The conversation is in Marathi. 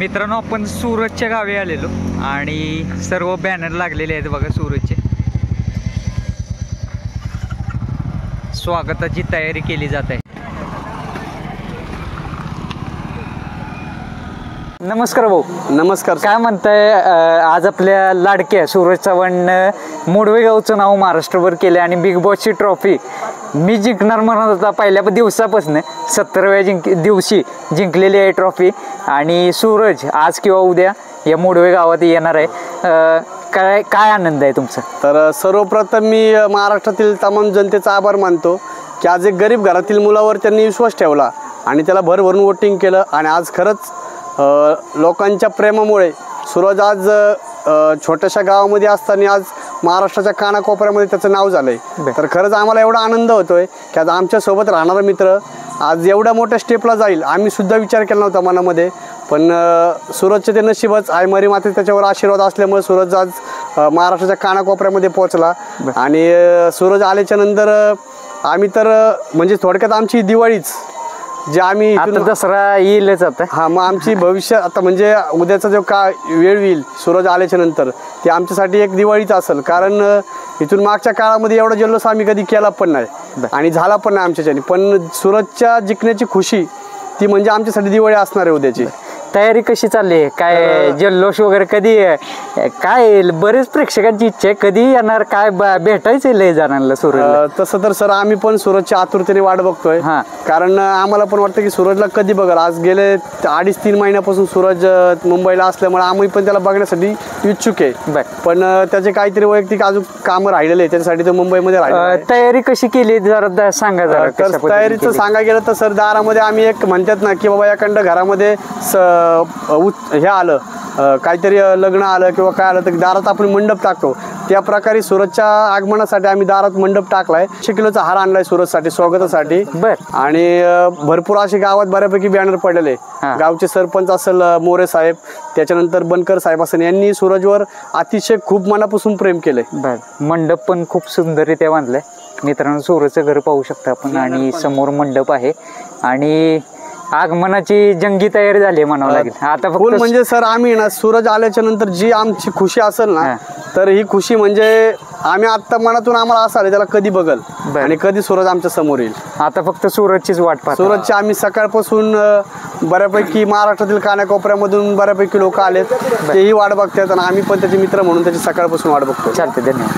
मित्रांनो, आपण सुरतच्या गावी आलेलो आणि सर्व बॅनर लागलेले आहेत बघा सुरतचे. स्वागताची तयारी केली जात आहे. नमस्कार भाऊ. नमस्कार. काय म्हणताय, आज आपल्या लाडक्या सूरज चव्हाण मोडवे गावचं नाव महाराष्ट्रभर केलं आणि बिग बॉसची ट्रॉफी मी जिंकणार म्हणत होता पहिल्या दिवसापासून. 17व्या दिवशी जिंकलेली आहे ट्रॉफी आणि सूरज आज किंवा उद्या या मोडवे गावात येणार आहे. काय आनंद आहे तुमचा? तर सर्वप्रथम मी महाराष्ट्रातील तमाम जनतेचा आभार मानतो की आज एक गरीब घरातील मुलावर त्यांनी विश्वास ठेवला आणि त्याला भरभरून वोटिंग केलं आणि आज खरंच लोकांच्या प्रेमामुळे सूरज आज छोट्याशा गावामध्ये असताना आज महाराष्ट्राच्या कानाकोपऱ्यामध्ये त्याचं नाव झालंय. तर खरंच आम्हाला एवढा आनंद होतोय की आज आमच्यासोबत राहणारा मित्र आज एवढ्या मोठ्या स्टेपला जाईल आम्ही सुद्धा विचार केला नव्हता मनामध्ये. पण सूरजचे ते नशीबच आई मरी माते त्याच्यावर आशीर्वाद असल्यामुळे सूरज आज महाराष्ट्राच्या कानाकोपऱ्यामध्ये पोहोचला. आणि सूरज आल्याच्या नंतर आम्ही तर म्हणजे थोडक्यात आमची दिवाळीच जे आम्ही दसरा येईलच आता. हा, मग आमची भविष्य आता म्हणजे उद्याचा जो वेळ येईल सूरज आल्याच्या नंतर ते आमच्यासाठी एक दिवाळीच असेल. कारण इथून मागच्या काळामध्ये एवढा जल्लोष आम्ही कधी केला पण नाही आणि झाला पण नाही आमच्याच्याने. पण सूरजच्या जिंकण्याची खुशी ती म्हणजे आमच्यासाठी दिवाळी असणार आहे उद्याची. तयारी कशी चालली आहे? काय जल्लोष वगैरे कधी काय? बरेच प्रेक्षकांची इच्छा आहे कधी येणार, काय भेटायचं लय जणांना सूरजला. तसं तर सर आम्ही पण सूरजच्या आतुरतेने वाट बघतोय. कारण आम्हाला पण वाटतं की सूरजला कधी बघाल. आज गेले 2.5-3 महिन्यापासून सूरज मुंबईला असल्यामुळे आम्ही पण त्याला बघण्यासाठी इच्छुक आहे. पण त्याचे काहीतरी वैयक्तिक अजून कामं राहिलेले त्याच्यासाठी तो मुंबईमध्ये राहिले. तयारी कशी केली जरा सांगा जरा. तर तयारीचं सांगायला गेलं तर सर दारामध्ये आम्ही एक म्हणतात ना की बाबा एखाद्या घरामध्ये हे आलं काहीतरी लग्न आलं किंवा काय आलं तर दारात आपण मंडप टाकतो त्या प्रकारे सूरजच्या आगमनासाठी आम्ही दारात मंडप टाकलाय. 100 किलोचा हार आणलाय सूरजसाठी स्वागतासाठी. आणि भरपूर असे गावात बऱ्यापैकी बॅनर पडलेले. गावचे सरपंच असेल मोरे साहेब, त्याच्यानंतर बनकर साहेब असेल, यांनी सूरजवर अतिशय खूप मनापासून प्रेम केलंय. मंडप पण खूप सुंदररित्या बांधलाय. मित्रांनो, सूरजचं घर पाहू शकता आपण आणि समोर मंडप आहे आणि आगमनाची जंगी तयारी झाली म्हणावं लागेल आता. फुल म्हणजे सर आम्ही ना सूरज आल्याच्या नंतर जी आमची खुशी असेल ना तर ही खुशी म्हणजे आम्ही आता मनातून आम्हाला असं आलं त्याला कधी बघल आणि कधी सूरज आमच्या समोर येईल. आता फक्त सूरजचीच वाट पाहतो. सूरजची आम्ही सकाळपासून बऱ्यापैकी महाराष्ट्रातील कानाकोपऱ्यामधून बऱ्यापैकी लोक आलेत, तेही वाट बघतात आणि आम्ही पण त्याचे मित्र म्हणून त्याची सकाळपासून वाट बघतो. चालते, धन्यवाद.